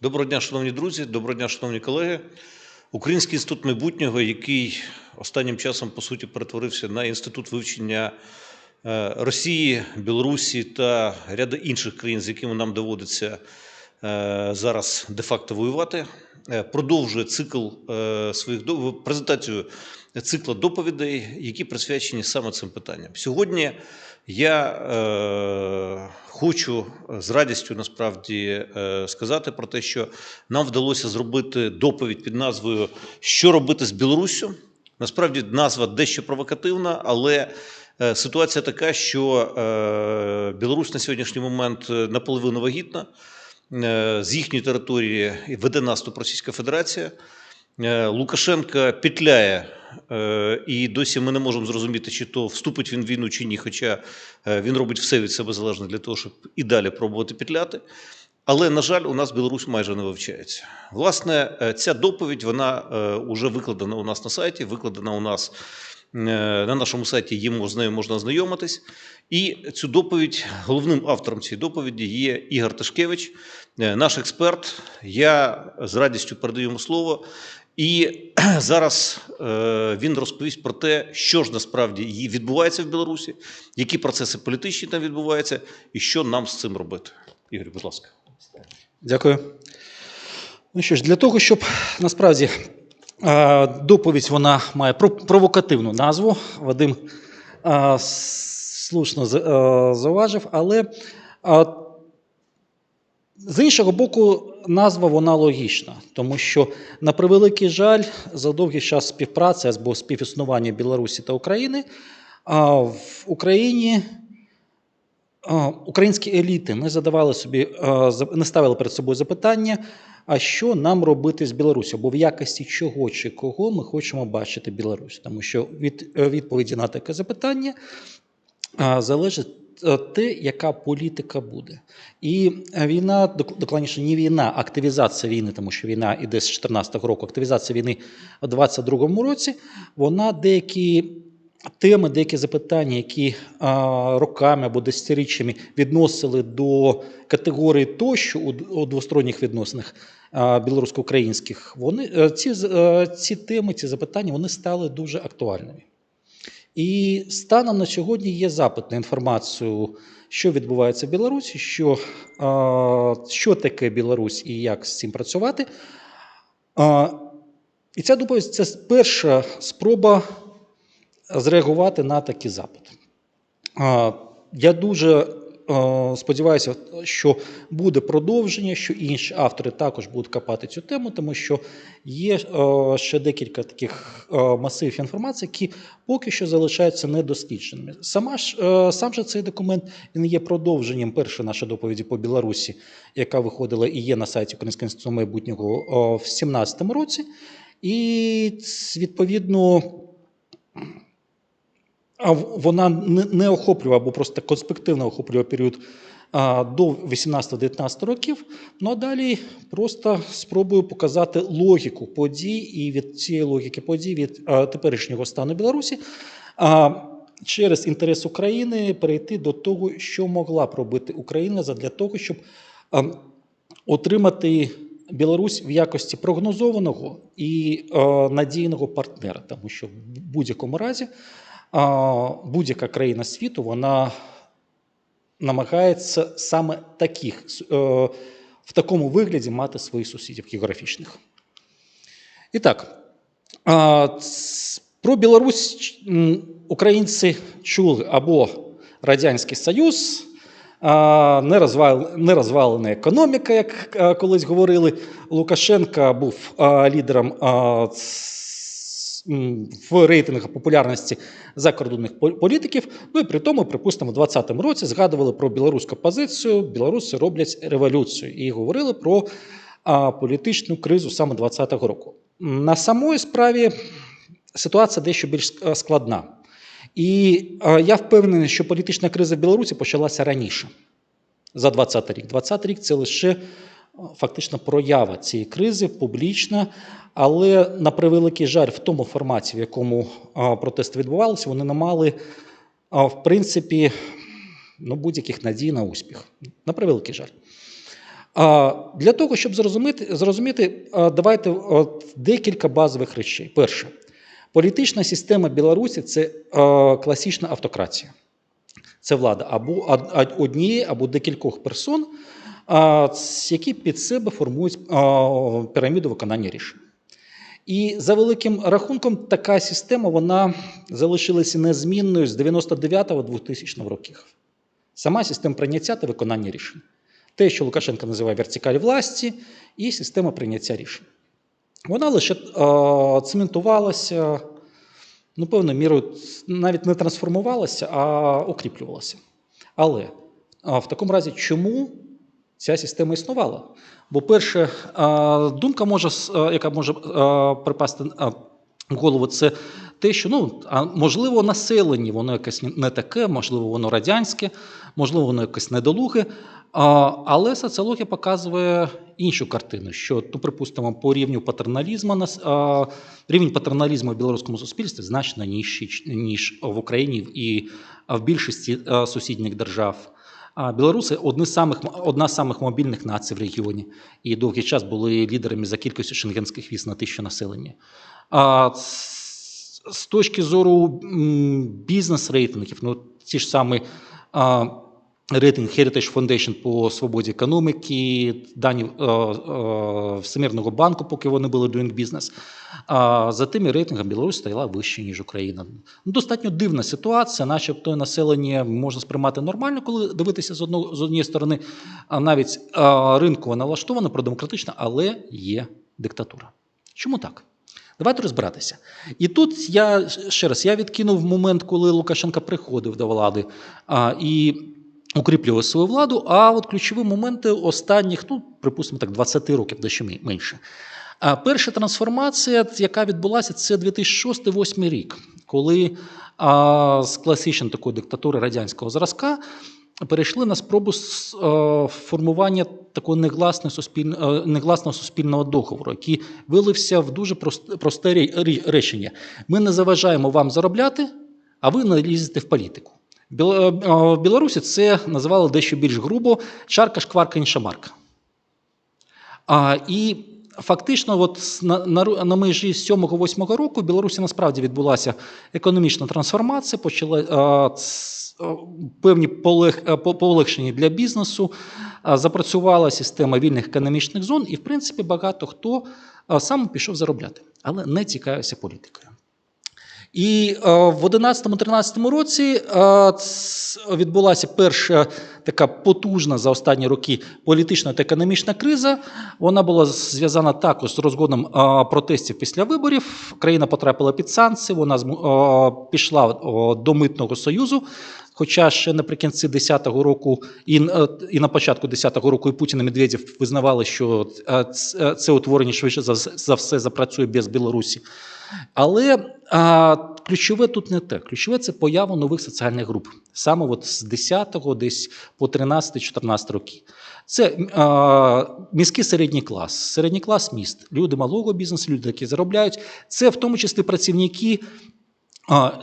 Доброго дня, шановні друзі, доброго дня, шановні колеги. Український інститут майбутнього, який останнім часом, по суті, перетворився на інститут вивчення Росії, Білорусі та ряду інших країн, з якими нам доводиться зараз де-факто воювати, продовжує презентацію цикла доповідей, які присвячені саме цим питанням. Сьогодні я хочу з радістю насправді сказати про те, що нам вдалося зробити доповідь під назвою «Що робити з Білоруссю?». Насправді назва дещо провокативна, але ситуація така, що Білорусь на сьогоднішній момент наполовину вагітна, з їхньої території веде наступ Російська Федерація, Лукашенко петляє, і досі ми не можемо зрозуміти, чи то вступить він в війну, чи ні, хоча він робить все від себе залежне для того, щоб і далі пробувати петляти. Але, на жаль, у нас Білорусь майже не вивчається. Власне, ця доповідь, вона вже викладена у нас на сайті, викладена у нас на нашому сайті, з нею можна ознайомитись. І цю доповідь, головним автором цієї доповіді є Ігор Тишкевич, наш експерт. Я з радістю передаю йому слово. І зараз він розповість про те, що ж насправді відбувається в Білорусі, які процеси політичні там відбуваються і що нам з цим робити. Ігор, будь ласка. Дякую. Ну що ж, для того, щоб насправді доповідь вона має провокативну назву, Вадим слушно зауважив, але з іншого боку, назва вона логічна, тому що, на превеликий жаль, за довгий час співпраці або співіснування Білорусі та України в Україні українські еліти не ставили перед собою запитання, а що нам робити з Білорусі, або в якості чого чи кого ми хочемо бачити Білорусь. Тому що від відповіді на таке запитання залежить те, яка політика буде. І війна, докладніше не війна, а активізація війни, тому що війна йде з 2014 року, активізація війни у 2022 році, вона деякі теми, деякі запитання, які роками або десятиріччями відносили до категорії тощо у двосторонніх відносинах білорусько-українських, ці теми, ці запитання, вони стали дуже актуальними. І станом на сьогодні є запит на інформацію, що відбувається в Білорусі, що таке Білорусь і як з цим працювати. І ця доповідь – це перша спроба зреагувати на такий запит. Я дуже сподіваюся, що буде продовження, що інші автори також будуть копати цю тему, тому що є ще декілька таких масивів інформації, які поки що залишаються недослідженими. Сам же цей документ він є продовженням першої нашої доповіді по Білорусі, яка виходила і є на сайті Українського інституту майбутнього в 2017 році. І, відповідно, вона не охоплювала, або просто конспективно охоплювала період до 18-19 років. Ну а далі просто спробую показати логіку подій і від цієї логіки подій, від теперішнього стану Білорусі, через інтерес України перейти до того, що могла б робити Україна для того, щоб отримати Білорусь в якості прогнозованого і надійного партнера. Тому що в будь-якому разі будь-яка країна світу, вона намагається саме в такому вигляді мати своїх сусідів географічних. І так, про Білорусь українці чули або Радянський Союз, нерозвалена економіка, як колись говорили. Лукашенко був лідером в рейтингах популярності закордонних політиків. Ну і при тому, припустимо, в 2020 році згадували про білоруську позицію, білоруси роблять революцію. І говорили про політичну кризу саме 2020 року. На самої справі ситуація дещо більш складна. І я впевнений, що політична криза в Білорусі почалася раніше, за 2020 рік. 2020 рік – це лише фактично проява цієї кризи, публічна, але, на превеликий жаль, в тому форматі, в якому протести відбувалися, вони не мали, в принципі, будь-яких надій на успіх. На превеликий жаль. Для того, щоб зрозуміти, давайте декілька базових речей. Перше. Політична система Білорусі – це класична автократія. Це влада або однієї, або декількох персон, які під себе формують піраміду виконання рішень. І за великим рахунком така система, вона залишилася незмінною з 99-2000 років. Сама система прийняття та виконання рішень. Те, що Лукашенко називає вертикаль власті, і система прийняття рішень. Вона лише цементувалася, певною мірою навіть не трансформувалася, а укріплювалася. Але в такому разі, чому ця система існувала? Бо перша думка, яка може припасти в голову, це те, що, можливо, населення, воно якесь не таке, можливо, воно радянське, можливо, воно якесь недолуге, але соціологія показує іншу картину, що, припустимо, по рівню патерналізму, рівень патерналізму в білоруському суспільстві значно нижчий, ніж в Україні і в більшості сусідніх держав. Білоруси одна з самих мобільних націй в регіоні і довгий час були лідерами за кількістю шенгенських віз на 1000 населення. З точки зору бізнес-рейтингів, ті ж самі рейтинг Heritage Foundation по свободі економіки, дані Всемирного банку, поки вони були Doing Business, за тими рейтингами Білорусь стояла вище, ніж Україна. Достатньо дивна ситуація, начебто населення можна сприймати нормально, коли дивитися з однієї сторони, навіть ринково налаштовано, продемократично, але є диктатура. Чому так? Давайте розбиратися. І тут я відкинув момент, коли Лукашенко приходив до влади і укріплював свою владу, а от ключові моменти останніх, припустимо так, 20 років, дещо менше. Перша трансформація, яка відбулася, це 2006-2008 рік, коли з класичної такої диктатури радянського зразка перейшли на спробу формування такого негласного суспільного договору, який вилився в дуже просте речення. Ми не заважаємо вам заробляти, а ви не лізете в політику. В Білорусі це називали дещо більш грубо «чарка, шкварка, інша марка». І фактично на межі 7-8 року в Білорусі насправді відбулася економічна трансформація, почала певні полегшення для бізнесу, запрацювала система вільних економічних зон і, в принципі, багато хто сам пішов заробляти, але не цікавився політикою. І в 2011-2013 році відбулася перша така потужна за останні роки політична та економічна криза. Вона була зв'язана також з розгоном протестів після виборів. Країна потрапила під санкції, вона пішла до Митного союзу. Хоча ще наприкінці 10-го року і на початку 10-го року і Путін, і Медведєв визнавали, що це утворення швидше за все запрацює без Білорусі. Але ключове тут не те. Ключове – це поява нових соціальних груп. Саме з 10-го десь по 13-14 роки. Це міський середній клас міст, люди малого бізнесу, люди, які заробляють. Це в тому числі працівники,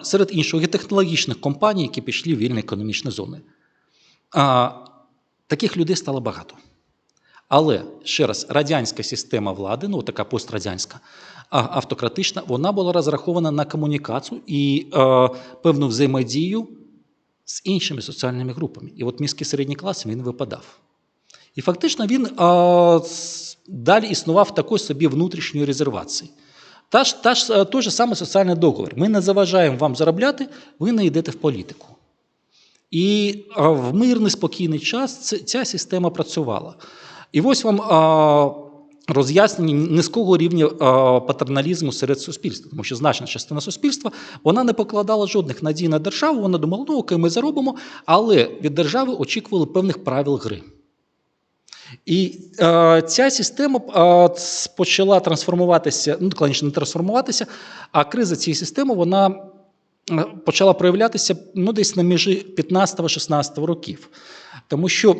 серед іншого, технологічних компаній, які пішли в вільні економічні зони. Таких людей стало багато. Але, ще раз, радянська система влади, така пострадянська, автократична, вона була розрахована на комунікацію і певну взаємодію з іншими соціальними групами. І от міський середній клас, він випадав. І фактично він далі існував в такій собі внутрішньої резервації. Той же самий соціальний договір. Ми не заважаємо вам заробляти, ви не йдете в політику. І в мирний, спокійний час ця система працювала. І ось вам роз'яснення низького рівня патерналізму серед суспільства. Тому що значна частина суспільства, вона не покладала жодних надій на державу, вона думала, окей, ми заробимо, але від держави очікували певних правил гри. І ця система почала трансформуватися, не трансформуватися, а криза цієї системи, вона почала проявлятися десь на межі 15-16 років. Тому що,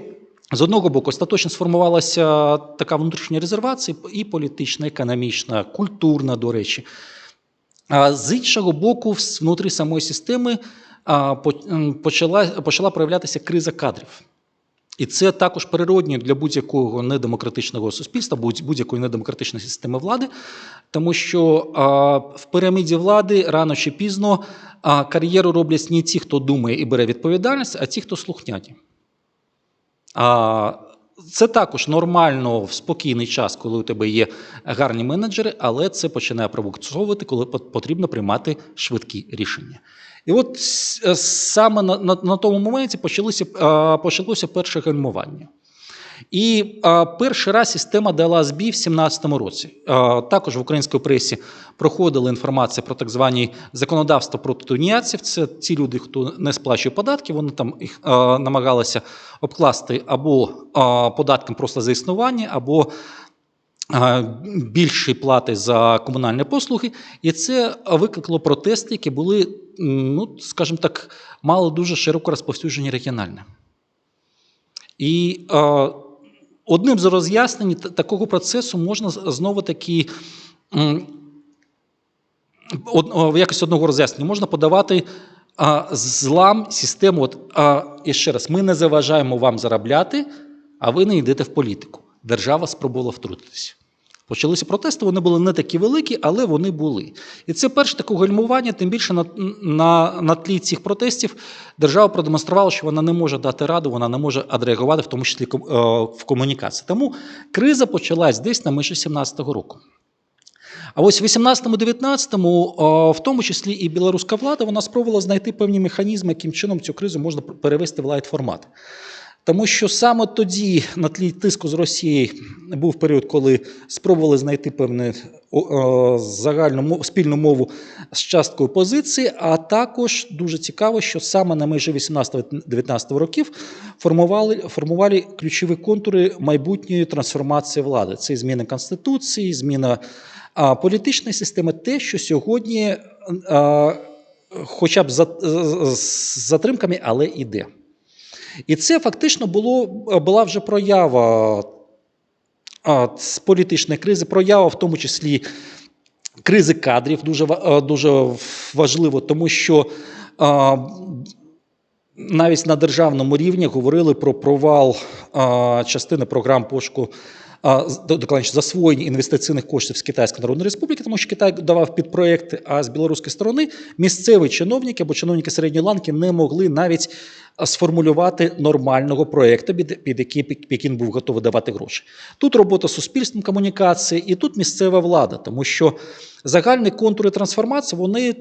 з одного боку, остаточно сформувалася така внутрішня резервація і політична, економічна, культурна, до речі. А з іншого боку, внутрі самої системи почала проявлятися криза кадрів. І це також природньо для будь-якого недемократичного суспільства, будь-якої недемократичної системи влади, тому що в піраміді влади рано чи пізно кар'єру роблять не ті, хто думає і бере відповідальність, а ті, хто слухняні. Це також нормально в спокійний час, коли у тебе є гарні менеджери, але це починає провокувати, коли потрібно приймати швидкі рішення. І от саме на тому моменті почалося перше гальмування. І перший раз система дала збій в 2017 році. Також в українській пресі проходила інформація про так звані законодавства проти тунеядців. Це ті люди, хто не сплачує податки, вони там їх намагалися обкласти або податком просто за існування, або більші плати за комунальні послуги. І це викликало протести, які були, скажімо так, мали дуже широко розповсюджені регіонально. І одним з роз'яснень такого процесу можна знову-таки, в якості одного роз'яснення, можна подавати злам систему. І ще раз, ми не заважаємо вам заробляти, а ви не йдете в політику. Держава спробувала втрутитися. Почалися протести, вони були не такі великі, але вони були. І це перше таке гальмування, тим більше на тлі цих протестів держава продемонструвала, що вона не може дати раду, вона не може відреагувати, в тому числі в комунікації. Тому криза почалась десь на межі 2017 року. А ось в 2018-2019, в тому числі і білоруська влада, вона спробувала знайти певні механізми, яким чином цю кризу можна перевести в лайт-формат. Тому що саме тоді, на тлі тиску з Росії, був період, коли спробували знайти певну загальну спільну мову з часткою позиції, а також дуже цікаво, що саме на межі 18-19 років формували ключові контури майбутньої трансформації влади. Це зміна Конституції, зміна політичної системи, те, що сьогодні, хоча б з затримками, але йде. І це фактично була вже проява з політичної кризи, проява в тому числі кризи кадрів, дуже важливо, тому що навіть на державному рівні говорили про провал частини програм пошуку, докладніше, засвоєння інвестиційних коштів з Китайської Народної Республіки, тому що Китай давав підпроекти, а з білоруської сторони місцеві чиновники або чиновники середньої ланки не могли навіть сформулювати нормального проєкту, під який Пекін був готовий давати гроші. Тут робота з суспільством комунікації, і тут місцева влада, тому що загальні контури трансформації, вони,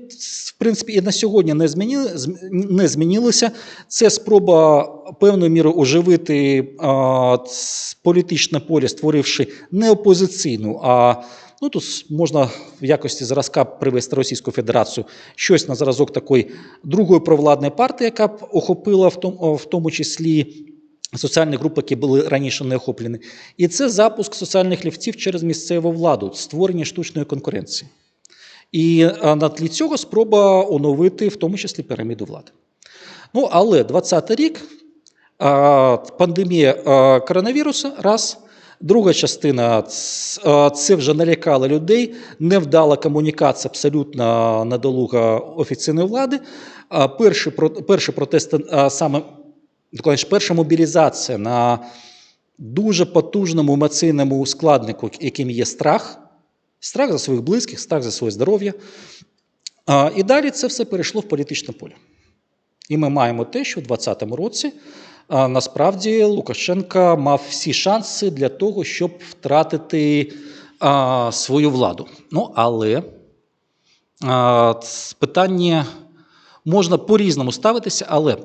в принципі, і на сьогодні не змінилися. Це спроба певною мірою оживити політичне поле, створивши не опозиційну, а тут можна в якості зразка привести Російську Федерацію, щось на зразок такої другої провладної партії, яка б охопила в тому числі соціальні групи, які були раніше не охоплені. І це запуск соціальних ліфтів через місцеву владу, створення штучної конкуренції. І на тлі цього спроба оновити в тому числі піраміду влади. Але 20-й рік, пандемія коронавірусу, раз. Друга частина – це вже налякало людей, невдала комунікація, абсолютно недолуга офіційної влади. Перші протести, перша мобілізація на дуже потужному емоційному складнику, яким є страх. Страх за своїх близьких, страх за своє здоров'я. І далі це все перейшло в політичне поле. І ми маємо те, що в 2020 році насправді Лукашенко мав всі шанси для того, щоб втратити свою владу. Але питання можна по-різному ставитися, але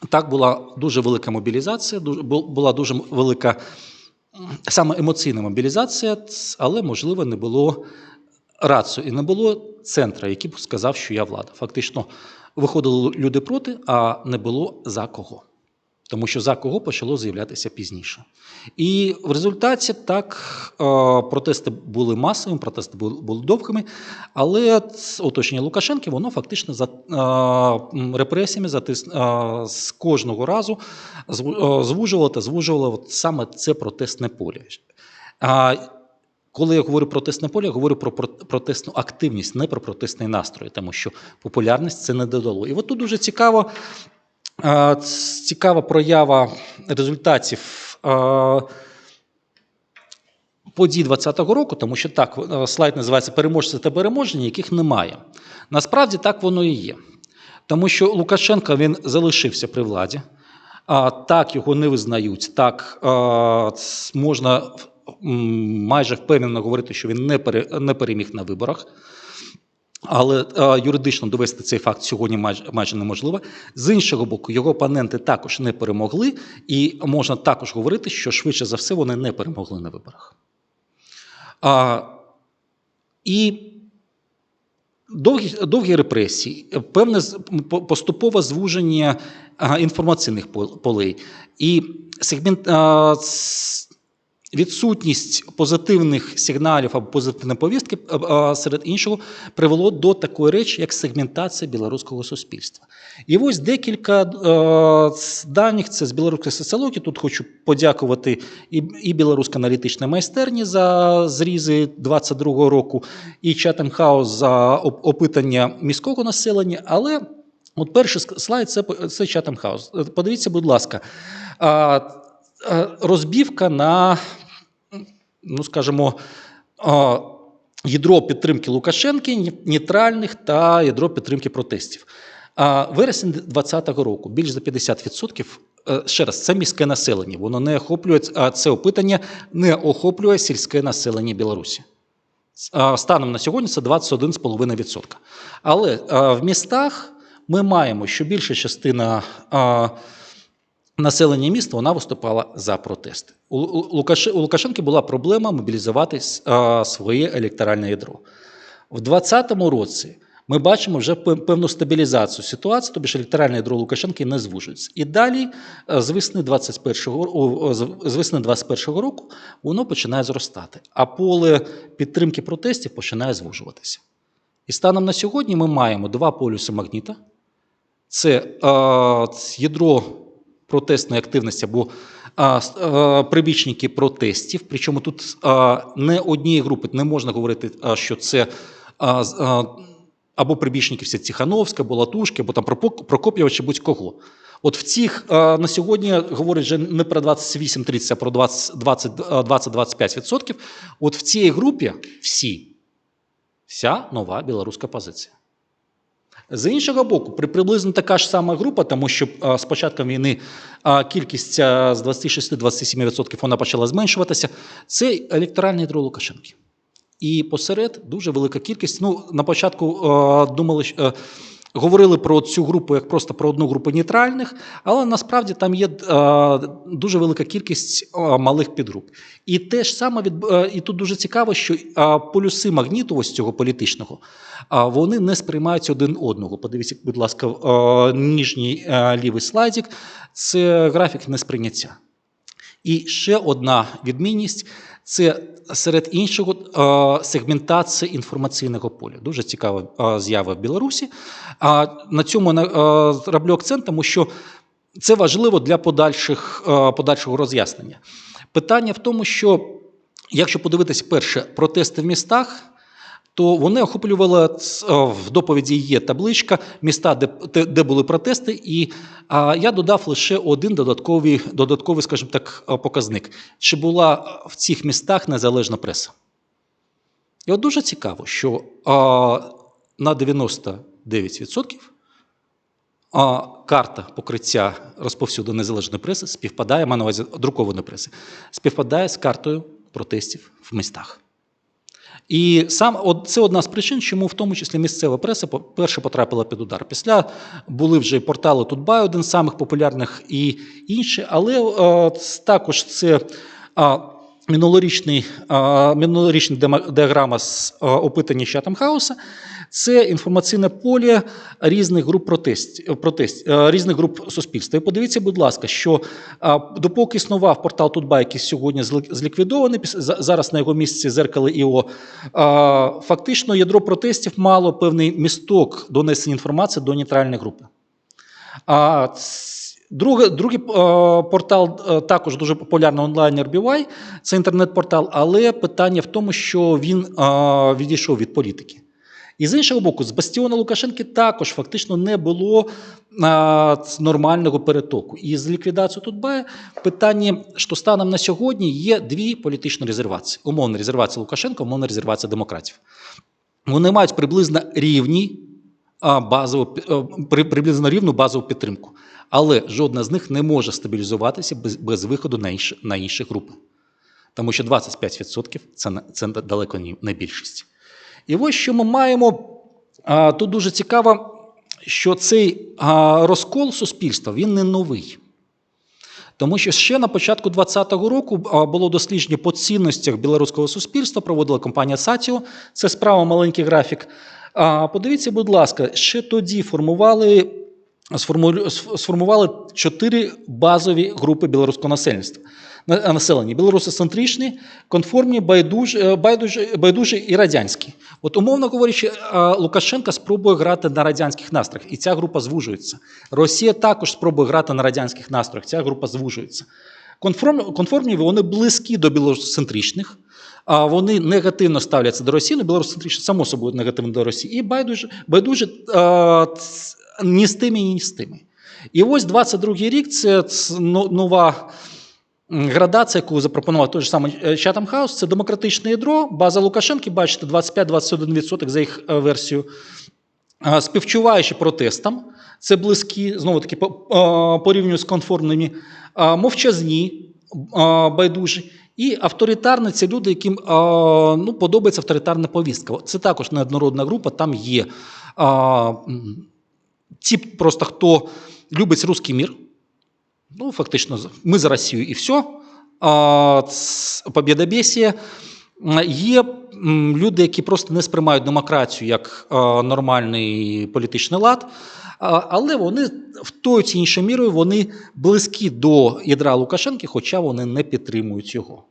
так була дуже велика мобілізація, була дуже велика саме емоційна мобілізація, але, можливо, не було рацію і не було центра, який б сказав, що я влада. Фактично, виходили люди проти, а не було за кого. Тому що за кого почало з'являтися пізніше. І в результаті так протести були масовими, протести були довгими, але оточення Лукашенка, воно фактично за репресіями з кожного разу звужувало саме це протестне поле. Коли я говорю про протестне поле, я говорю про протестну активність, не про протестний настрій, тому що популярність це не додало. І от тут дуже цікаво, Цікава проява результатів подій 2020 року, тому що так, слайд називається «Переможці та переможені», яких немає. Насправді так воно і є. Тому що Лукашенко, він залишився при владі, так його не визнають, так можна майже впевнено говорити, що він не переміг на виборах. Але юридично довести цей факт сьогодні майже неможливо. З іншого боку, його опоненти також не перемогли, і можна також говорити, що швидше за все вони не перемогли на виборах. І довгі репресії, певне поступове звуження інформаційних полей і відсутність позитивних сигналів або позитивної повістки, серед іншого, привело до такої речі, як сегментація білоруського суспільства. І ось декілька даних, це з білоруської соціології. Тут хочу подякувати і білоруській аналітичній майстерні за зрізи 2022 року, і Chatham House за опитання міського населення. Але от перший слайд – це Chatham House. Подивіться, будь ласка, розбивка на, ну скажімо, ядро підтримки Лукашенки, нейтральних та ядро підтримки протестів. Вересень 2020 року більш за 50%, ще раз, це міське населення, воно не охоплює, це опитання не охоплює сільське населення Білорусі. Станом на сьогодні це 21,5%. Але в містах ми маємо, що більша частина населення міста, вона виступала за протести. У Лукашенка була проблема мобілізувати своє електоральне ядро. В 2020 році ми бачимо вже певну стабілізацію ситуації, тобто електоральне ядро Лукашенка не звужується. І далі з весни 2021 року воно починає зростати, а поле підтримки протестів починає звужуватися. І станом на сьогодні ми маємо два полюси магніта. Це ядро протестної активності або прибічники протестів. Причому тут не однієї групи, не можна говорити, що це або прибічники всі Тихановська, або Латушки, або там Прокоп'єва, чи будь-кого. От в цих на сьогодні говорять вже не про 28-30, а про 20-25%. От в цій групі вся нова білоруська позиція. З іншого боку, приблизно така ж сама група, тому що з початком війни кількість з 26-27% вона почала зменшуватися, це електоральне ядро Лукашенки. І посеред дуже велика кількість, на початку говорили про цю групу як просто про одну групу нейтральних, але насправді там є дуже велика кількість малих підгруп. І те ж саме, і тут дуже цікаво, що полюси магніту ось цього політичного, вони не сприймають один одного. Подивіться, будь ласка, нижній лівий слайдик – це графік несприйняття. І ще одна відмінність – це, серед іншого, сегментація інформаційного поля. Дуже цікава з'ява в Білорусі. На цьому роблю акцент, тому що це важливо для подальшого роз'яснення. Питання в тому, що, якщо подивитися перше протести в містах, то вони охоплювали, в доповіді є табличка, міста, де були протести, і я додав лише один додатковий, скажімо так, показник. Чи була в цих містах незалежна преса? І от дуже цікаво, що на 99% карта покриття розповсюду незалежної преси співпадає, маю на увазі друкованої преси, співпадає з картою протестів в містах. І це одна з причин, чому в тому числі місцева преса перша потрапила під удар. Після були вже портали Тутбай, один з самих популярних, і інші, але також це минулорічна діаграма з опитання Chatham House. Це інформаційне поле різних груп різних груп суспільства. І подивіться, будь ласка, що допоки існував портал Тутбай, який сьогодні зліквідований, зараз на його місці Зеркало.io, фактично ядро протестів мало певний місток донесення інформації до нейтральної групи. Другий портал, також дуже популярний онлайн RBY, це інтернет-портал, але питання в тому, що він відійшов від політики. І з іншого боку, з бастіону Лукашенки також фактично не було нормального перетоку. І з ліквідацією Тутбая питання, що станом на сьогодні є дві політичні резервації. Умовна резервація Лукашенка, умовна резервація демократів. Вони мають приблизно приблизно рівну базову підтримку. Але жодна з них не може стабілізуватися без виходу на інші групи. Тому що 25% – це далеко не більшість. І ось що ми маємо. Тут дуже цікаво, що цей розкол суспільства, він не новий. Тому що ще на початку 2020 року було дослідження по цінностях білоруського суспільства, проводила компанія Сатіо, це справа маленький графік. Подивіться, будь ласка, ще тоді сформували 4 базові групи білоруського населення. Білорусоцентричні, конформні, байдужі і радянські. От, умовно говорячи, Лукашенко спробує грати на радянських настроях, і ця група звужується. Росія також спробує грати на радянських настроях, ця група звужується. Конформні, вони близькі до білорусоцентричних, вони негативно ставляться до Росії, але білорусоцентричні, само собою, негативно до Росії, і байдужі ні з тими, ні з тими. І ось 22-й рік – це нова градація, яку запропонував той же самий Chatham House, це демократичне ядро, база Лукашенки, бачите, 25-21% за їх версією, співчуваючи протестам, це близькі, знову-таки, порівнюю з конформними, мовчазні, байдужі, і авторитарні – це люди, яким подобається авторитарна повістка. Це також неоднородна група, там є ті просто, хто любить русський мір, фактично, ми за Росію і все, побєдобєсія. Є люди, які просто не сприймають демократію як нормальний політичний лад, але вони в тою чи іншою мірою вони близькі до ядра Лукашенки, хоча вони не підтримують його.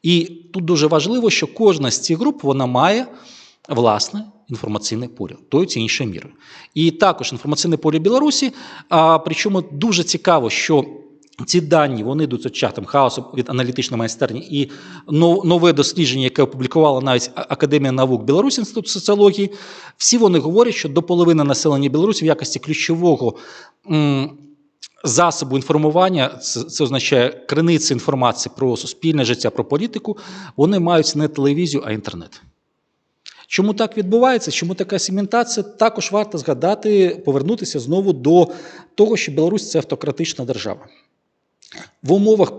І тут дуже важливо, що кожна з цих груп вона має власне інформаційне поле тою чи іншою мірою. І також інформаційне поле Білорусі, причому дуже цікаво, що ці дані, вони йдуть від Chatham House, від аналітичної майстерні, і нове дослідження, яке опублікувала навіть Академія наук Білорусі, Інститут соціології, всі вони говорять, що до половини населення Білорусі в якості ключового засобу інформування, це означає криниці інформації про суспільне життя, про політику, вони мають не телевізію, а інтернет. Чому так відбувається, чому така сегментація, також варто згадати, повернутися знову до того, що Білорусь – це автократична держава. В умовах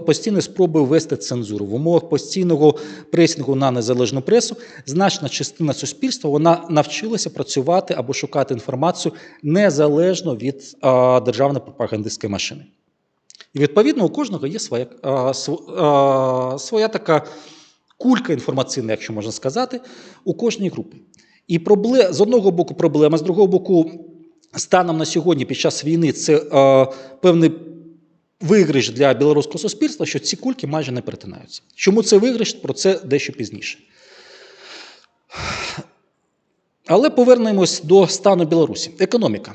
постійної спроби ввести цензуру, в умовах постійного пресингу на незалежну пресу, значна частина суспільства вона навчилася працювати або шукати інформацію незалежно від державної пропагандистської машини. І відповідно у кожного є своя така кулька інформаційна, якщо можна сказати, у кожній групі. І з одного боку проблема, з другого боку, станом на сьогодні під час війни це певний виграш для білоруського суспільства, що ці кульки майже не перетинаються. Чому це виграш? Про це дещо пізніше. Але повернемось до стану Білорусі. Економіка.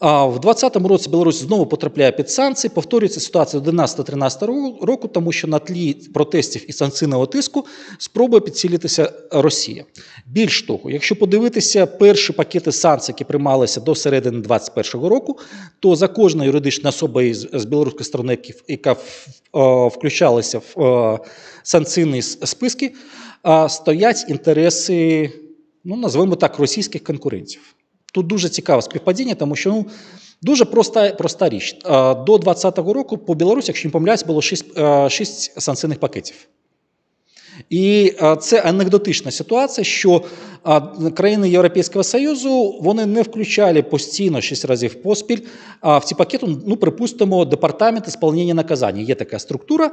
В 2020 році Білорусь знову потрапляє під санкції, повторюється ситуація 2011-2013 року, тому що на тлі протестів і санкційного тиску спробує підсилитися Росія. Більш того, якщо подивитися перші пакети санкцій, які приймалися до середини 2021 року, то за кожною юридичною особою з білоруської сторони, яка включалася в санкційні списки, стоять інтереси, назвемо так, російських конкурентів. Тут дуже цікаве співпадіння, тому що дуже проста річ. До 2020 року по Білорусі, якщо не помиляюсь, було 6 санкційних пакетів. І це анекдотична ситуація, що країни Європейського Союзу, вони не включали постійно 6 разів поспіль в ці пакети, припустимо, департамент ісполнення наказання. Є така структура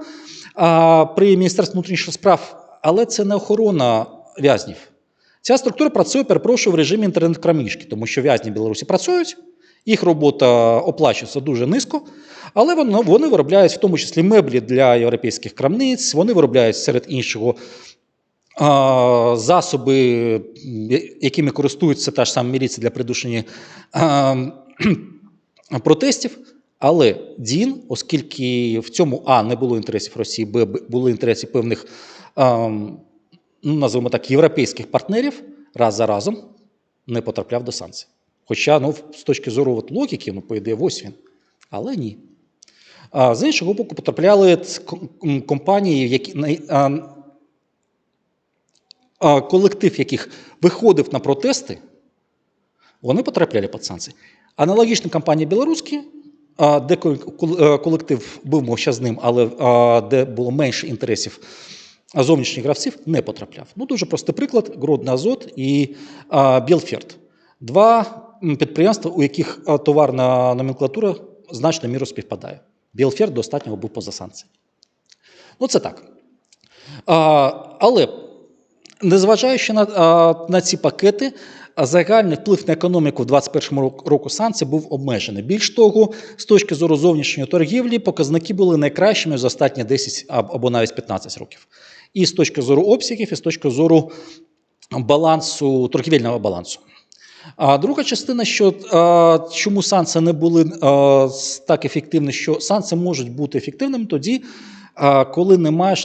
при Міністерстві внутрішніх справ, але це не охорона в'язнів. Ця структура працює, перепрошую, в режимі інтернет-крамнички, тому що в'язні в Білорусі працюють, їх робота оплачується дуже низько, але вони виробляють в тому числі меблі для європейських крамниць, вони виробляють серед іншого засоби, якими користуються та ж сама міліція для придушення протестів. Але ДІН, оскільки в цьому не було інтересів Росії, були інтереси певних називаємо так, європейських партнерів раз за разом не потрапляв до санкцій. Хоча, з точки зору логіки, по ідеї, ось він. Але ні. З іншого боку, потрапляли компанії, колектив яких виходив на протести, вони потрапляли під санкції. Аналогічна компанія білоруські, де колектив був мовчазним, але де було менше інтересів зовнішніх гравців, не потрапляв. Дуже простий приклад – Гродний Азот і Білферд. Два підприємства, у яких товарна номенклатура значно міру співпадає. Білферд до останнього був поза санкціями. Це так. Але, незважаючи на ці пакети, загальний вплив на економіку в 2021 року санкцій був обмежений. Більш того, з точки зору зовнішньої торгівлі, показники були найкращими за останні 10 або навіть 15 років. І з точки зору обсягів, і з точки зору торгівельного балансу. А друга частина, чому санкції не були так ефективні, що санкції можуть бути ефективними тоді, коли немає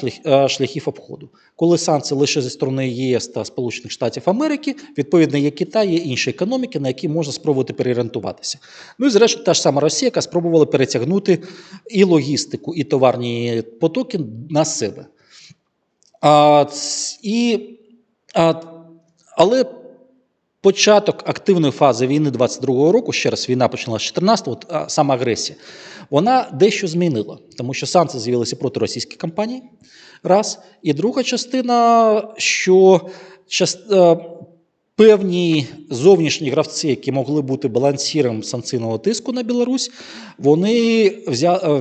шляхів обходу. Коли санкції лише зі сторони ЄС та Сполучених Штатів Америки, відповідно, є Китай, є інші економіки, на які можна спробувати переорієнтуватися. І, зрештою, та ж сама Росія, яка спробувала перетягнути і логістику, і товарні потоки на себе. Але початок активної фази війни 22-го року, ще раз, війна почалася з 14-го, сама агресія, вона дещо змінила, тому що санкції з'явилися проти російських компаній, раз. І друга частина, що певні зовнішні гравці, які могли бути балансіром санкційного тиску на Білорусь, вони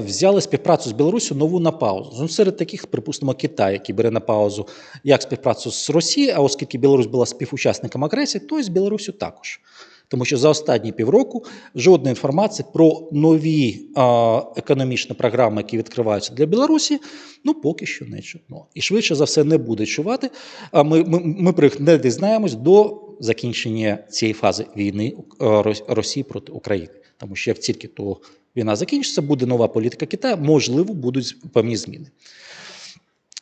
взяли співпрацю з Білоруссю нову на паузу. Серед таких, припустимо, Китай, який бере на паузу як співпрацю з Росією, а оскільки Білорусь була співучасником агресії, то і з Білоруссю також. Тому що за останні півроку жодної інформації про нові економічні програми, які відкриваються для Білорусі, поки що не чутно. І швидше за все не буде чувати. Ми про них не дізнаємось до закінчення цієї фази війни Росії проти України. Тому що як тільки війна закінчиться, буде нова політика Китаю, можливо, будуть певні зміни.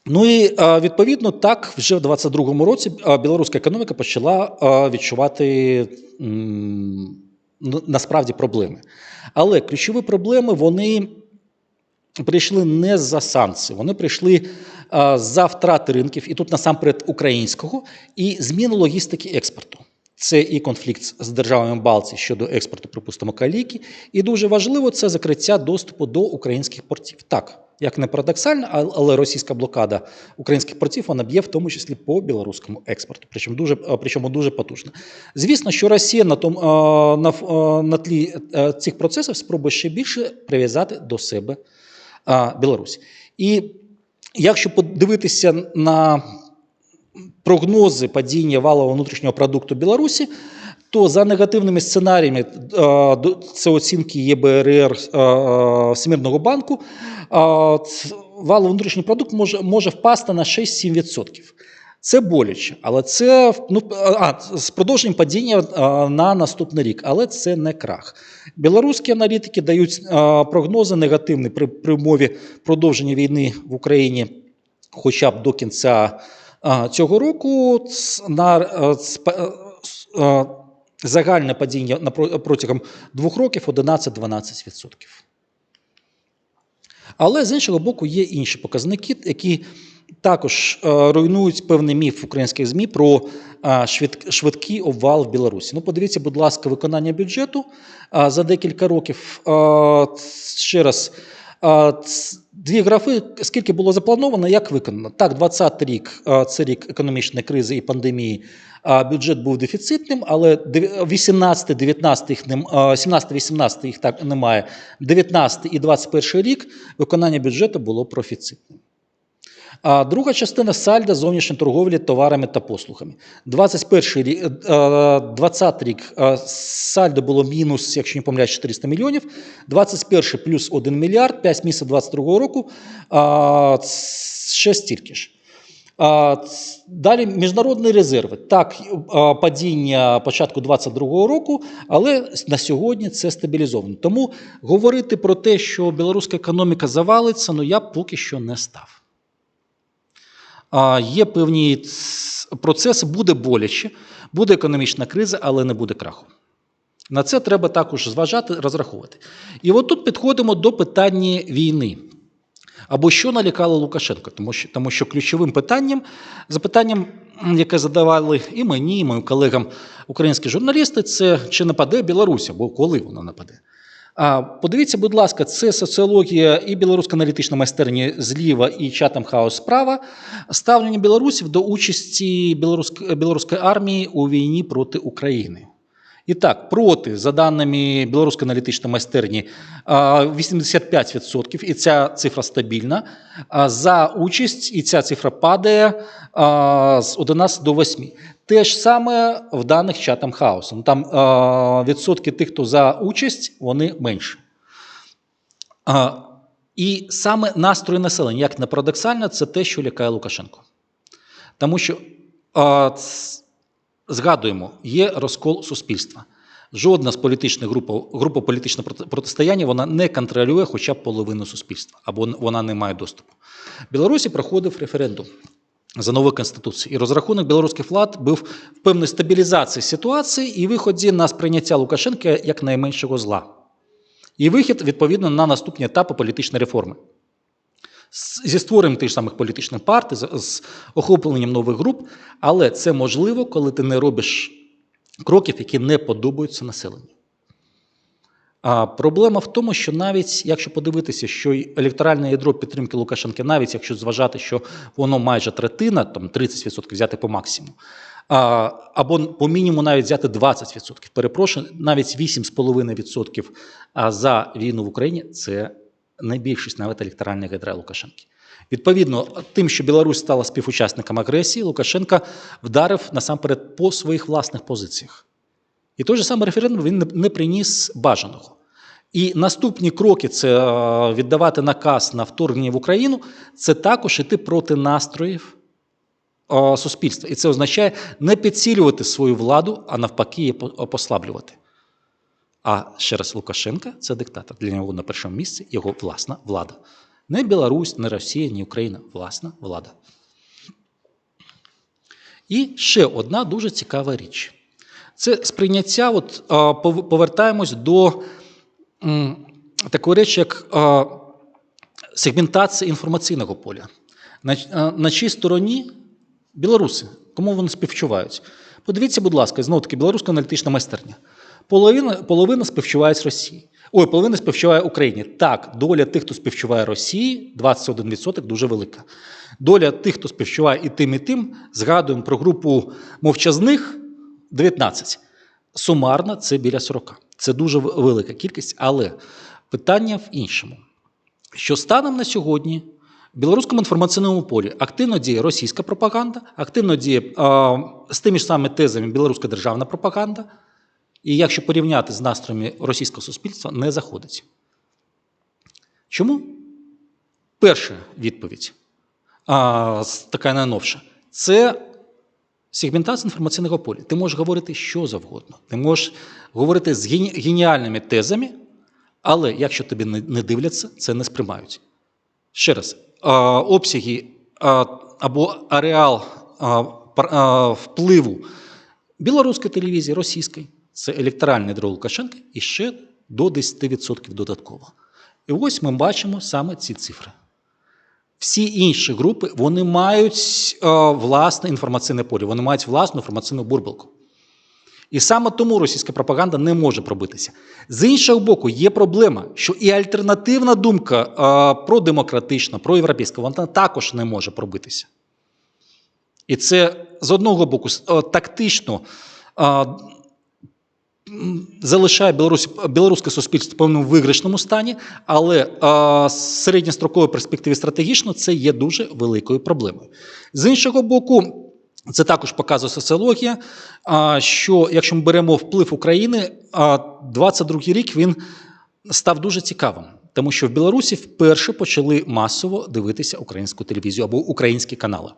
І, відповідно, так, вже в 2022 році білоруська економіка почала відчувати насправді проблеми. Але ключові проблеми, вони прийшли не за санкції, вони прийшли за втрати ринків, і тут насамперед українського, і зміну логістики експорту. Це і конфлікт з державами Балтії щодо експорту, припустимо, калійки, і дуже важливо – це закриття доступу до українських портів. Так, як не парадоксально, але російська блокада українських портів, вона б'є в тому числі по білоруському експорту, причому дуже потужно. Звісно, що Росія на тлі цих процесів спробує ще більше прив'язати до себе Білорусь. І якщо подивитися на прогнози падіння валового внутрішнього продукту Білорусі, то за негативними сценаріями, це оцінки ЄБРР Всемирного банку, валовий внутрішній продукт може впасти на 6-7%. Це боляче, але це з продовженням падіння на наступний рік, але це не крах. Білоруські аналітики дають прогнози негативні при умові продовження війни в Україні хоча б до кінця цього року, загальне падіння протягом 2 років 11-12%. Але, з іншого боку, є інші показники, які також руйнують певний міф українських ЗМІ про швидкий обвал в Білорусі. Подивіться, будь ласка, виконання бюджету за декілька років. Ще раз, дві графи, скільки було заплановано, як виконано. Так, 2020 рік – це рік економічної кризи і пандемії, бюджет був дефіцитним, але 17-18 їх так немає. 19 і 21 рік виконання бюджету було профіцитним. Друга частина – сальдо зовнішньої торговлі товарами та послугами. 2020 рік сальдо було мінус, якщо не помиляюсь, 400 мільйонів, 21 плюс 1 мільярд, 5 місяців 2022 року ще стільки ж. Далі міжнародні резерви. Так, падіння початку 2022 року, але на сьогодні це стабілізовано. Тому говорити про те, що білоруська економіка завалиться, я поки що не став. Є певні процеси, буде боляче, буде економічна криза, але не буде краху. На це треба також зважати, розраховувати. І от тут підходимо до питання війни. Або що налякало Лукашенка, тому що ключовим запитанням, яке задавали і мені, і моїм колегам українські журналісти, це чи нападе Білорусь, або коли вона нападе. Подивіться, будь ласка, це соціологія і білоруська аналітична майстерня зліва, і Chatham House справа, ставлення білорусів до участі білоруської армії у війні проти України. І так, проти, за даними білоруської аналітичної майстерні, 85%, і ця цифра стабільна. За участь, і ця цифра падає з 11 до 8. Те ж саме в даних Chatham House. Там відсотки тих, хто за участь, вони менші. І саме настрої населення, як не парадоксально, це те, що лякає Лукашенко. Тому що, згадуємо, є розкол суспільства. Жодна з політичних група політичного протистояння, вона не контролює хоча б половину суспільства, або вона не має доступу. В Білорусі проходив референдум за нову конституцію. І розрахунок білоруських влад був в певній стабілізації ситуації і виході на сприйняття Лукашенка як найменшого зла. І вихід, відповідно, на наступні етапи політичної реформи. Зі створенням тих самих політичних партій, з охопленням нових груп, але це можливо, коли ти не робиш кроків, які не подобаються населенню. Проблема в тому, що навіть якщо подивитися, що електоральне ядро підтримки Лукашенка, навіть якщо зважати, що воно майже третина, там 30% взяти по максимуму, або по мінімуму навіть взяти 20%, перепрошую, навіть 8,5% за війну в Україні – це не більшість навіть електорального ядра Лукашенки. Відповідно, тим, що Білорусь стала співучасником агресії, Лукашенко вдарив насамперед по своїх власних позиціях. І той же самий референдум він не приніс бажаного. І наступні кроки – це віддавати наказ на вторгнення в Україну, це також іти проти настроїв суспільства. І це означає не підсилювати свою владу, а навпаки її послаблювати. А ще раз, Лукашенко – це диктатор. Для нього на першому місці його власна влада. Не Білорусь, не Росія, не Україна – власна влада. І ще одна дуже цікава річ. Це сприйняття, повертаємось до такої речі, як сегментація інформаційного поля. На чій стороні білоруси, кому вони співчувають? Подивіться, будь ласка, знову-таки, білоруська аналітична майстерня. Половина співчуває Росії. Половина співчуває Україні. Так, доля тих, хто співчуває Росії, 21% дуже велика. Доля тих, хто співчуває і тим, згадуємо про групу мовчазних, 19. Сумарно це біля 40. Це дуже велика кількість, але питання в іншому. Що станом на сьогодні в білоруському інформаційному полі активно діє російська пропаганда, активно діє з тими ж самими тезами білоруська державна пропаганда, і якщо порівняти з настроями російського суспільства, не заходить. Чому? Перша відповідь, така найновша, це сегментація інформаційного поля. Ти можеш говорити що завгодно. Ти можеш говорити з геніальними тезами, але якщо тобі не дивляться, це не сприймають. Ще раз, обсяги або ареал впливу білоруської телевізії, російської, це електоральне ядро Лукашенка і ще до 10% додатково. І ось ми бачимо саме ці цифри. Всі інші групи, вони мають власне інформаційне поле, вони мають власну інформаційну бурбалку. І саме тому російська пропаганда не може пробитися. З іншого боку, є проблема, що і альтернативна думка продемократична, проєвропейська, вона також не може пробитися. І це, з одного боку, тактично залишає білоруське суспільство в певному виграшному стані, але з середньострокової перспективи стратегічно це є дуже великою проблемою. З іншого боку, це також показує соціологія, що якщо ми беремо вплив України, 22-й рік він став дуже цікавим, тому що в Білорусі вперше почали масово дивитися українську телевізію або українські канали.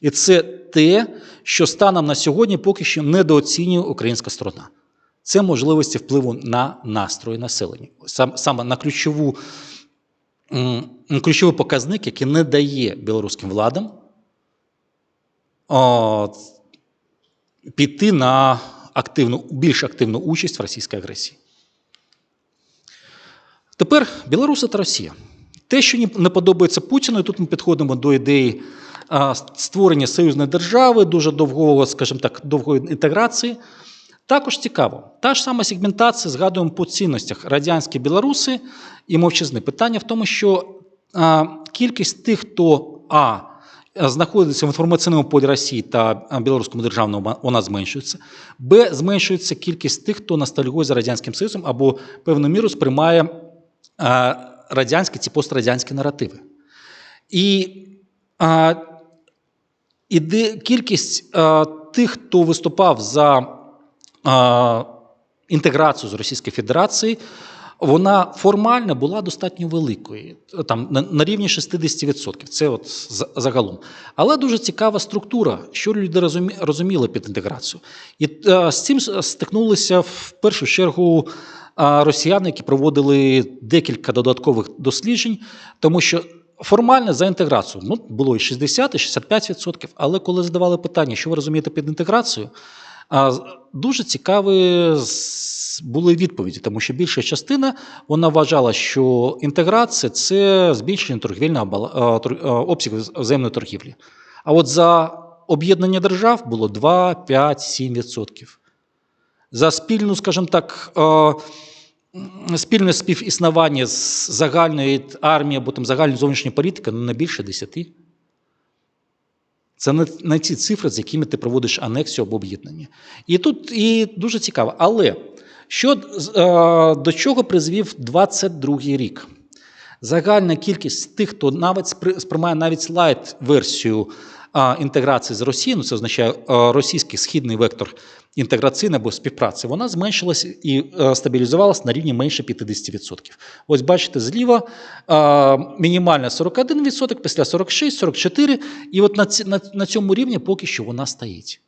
І це те, що станом на сьогодні поки що недооцінює українська сторона. Це можливості впливу на настрої населення. Саме на ключовий показник, який не дає білоруським владам піти на більш активну участь в російській агресії. Тепер білоруси та Росія. Те, що не подобається Путіну, і тут ми підходимо до ідеї створення союзної держави, дуже довгого, скажімо так, довгої інтеграції, також цікаво. Та ж сама сегментація, згадуємо по цінностях радянські білоруси і мовчазни. Питання в тому, що кількість тих, хто знаходиться в інформаційному полі Росії та білоруському державному, вона зменшується. Б, зменшується кількість тих, хто ностальгує за Радянським Союзом або певну міру сприймає радянські чи пострадянські наративи. І кількість тих, хто виступав за інтеграцію з Російською Федерацією, вона формально була достатньо великою, там, на рівні 60%. Це от загалом. Але дуже цікава структура, що люди розуміли під інтеграцію. І з цим стикнулися в першу чергу росіяни, які проводили декілька додаткових досліджень, тому що формально за інтеграцію було і 60, і 65%, але коли задавали питання, що ви розумієте під інтеграцією, дуже цікаві були відповіді, тому що більша частина, вона вважала, що інтеграція – це збільшення обсягу взаємної торгівлі. А от за об'єднання держав було 2, 5, 7%. За спільну, скажімо так, спільне співіснування з загальної армії або там загальної зовнішньої політики не більше 10%. Це не ці цифри, з якими ти проводиш анексію або об'єднання. І тут дуже цікаво. Але до чого призвів 22-й рік? Загальна кількість тих, хто сприймає навіть лайт-версію інтеграції з Росією, це означає російський східний вектор інтеграційної або співпраці, вона зменшилась і стабілізувалась на рівні менше 50%. Ось бачите, зліва мінімальна 41%, після 46, 44%, і от на цьому рівні поки що вона стоїть.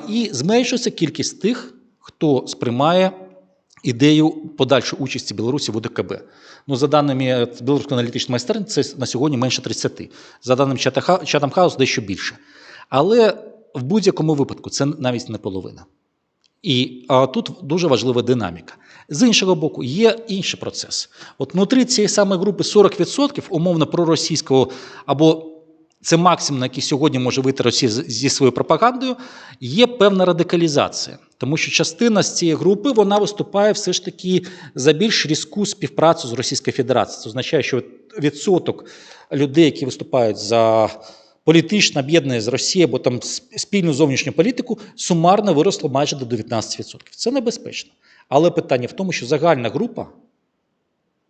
І зменшується кількість тих, хто сприймає ідею подальшої участі Білорусі в ОДКБ. За даними Білоруської аналітичної майстерні, це на сьогодні менше 30. За даними Chatham House, дещо більше. Але в будь-якому випадку це навіть не половина. І тут дуже важлива динаміка. З іншого боку, є інший процес. От внутрі цієї самої групи 40% умовно проросійського, або це максимум, на який сьогодні може вийти Росія зі своєю пропагандою, є певна радикалізація. Тому що частина з цієї групи, вона виступає все ж таки за більш різку співпрацю з Російською Федерацією. Це означає, що відсоток людей, які виступають за політичне об'єднання з Росією або там спільну зовнішню політику, сумарно виросло майже до 19%. Це небезпечно. Але питання в тому, що загальна група,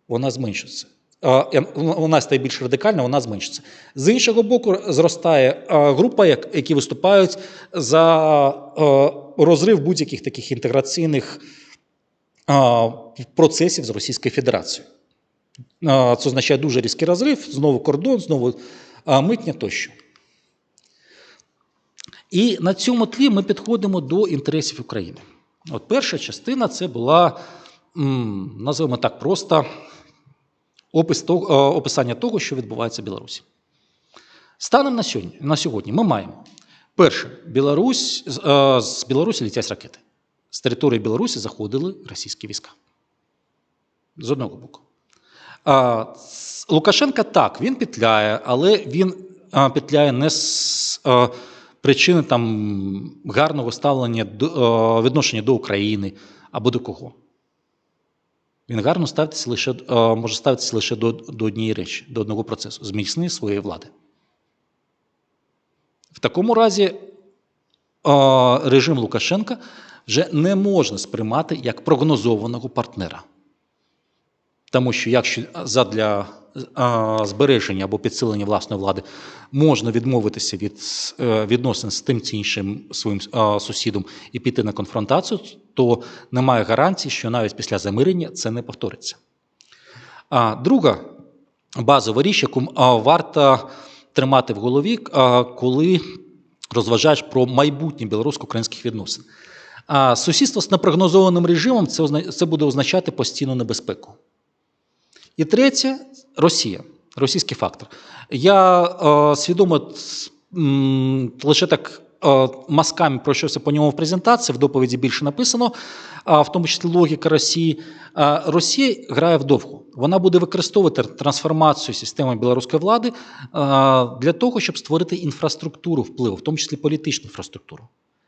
вона зменшується. Вона стає більш радикальна, вона зменшиться. З іншого боку, зростає група, які виступають за розрив будь-яких таких інтеграційних процесів з Російською Федерацією. Це означає дуже різкий розрив, знову кордон, знову митня тощо. І на цьому тлі ми підходимо до інтересів України. От перша частина – це була, називаємо так просто, описання того, що відбувається в Білорусі. Станом на сьогодні ми маємо, перше, з Білорусі летять ракети. З території Білорусі заходили російські війська. З одного боку. Лукашенко так, він петляє, але він петляє не з причини там гарного ставлення, відношення до України або до кого. Він гарно може ставитися лише до однієї речі, до одного процесу – зміцнення своєї влади. В такому разі режим Лукашенка вже не можна сприймати як прогнозованого партнера. Тому що якщо задля збереження або підсилення власної влади можна відмовитися від відносин з тим чи іншим своїм сусідом і піти на конфронтацію, то немає гарантії, що навіть після замирення це не повториться. Друга базова річ, яку варто тримати в голові, коли розважаєш про майбутнє білорусько-українських відносин. Сусідство з непрогнозованим режимом – це буде означати постійну небезпеку. І третє – Росія, російський фактор. Я свідомо лише так мазками пройшовся по ньому в презентації, в доповіді більше написано, в тому числі логіка Росії. Росія грає вдовго. Вона буде використовувати трансформацію системи білоруської влади для того, щоб створити інфраструктуру впливу, в тому числі політичну інфраструктуру.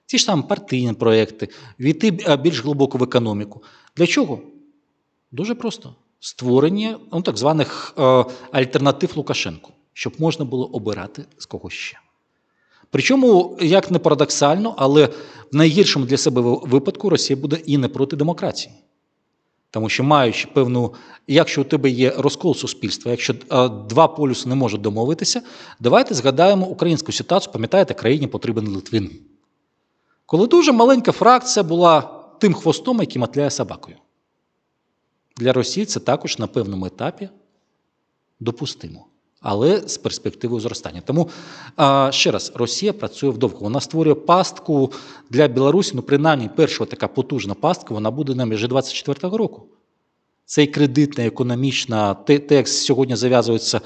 Ті ж самі партійні проекти, війти більш глибоко в економіку. Для чого? Дуже просто. Створення так званих альтернатив Лукашенку, щоб можна було обирати з когось ще. Причому, як не парадоксально, але в найгіршому для себе випадку Росія буде і не проти демократії. Тому що маючи певну, якщо у тебе є розкол суспільства, якщо два полюси не можуть домовитися, давайте згадаємо українську ситуацію, пам'ятаєте, країні потрібен Литвин. Коли дуже маленька фракція була тим хвостом, який матляє собакою. Для Росії це також на певному етапі допустимо, але з перспективою зростання. Тому, ще раз, Росія працює вдовго. Вона створює пастку для Білорусі, принаймні перша така потужна пастка, вона буде на межі 24-го року. Цей кредитна, економічна, як сьогодні зав'язується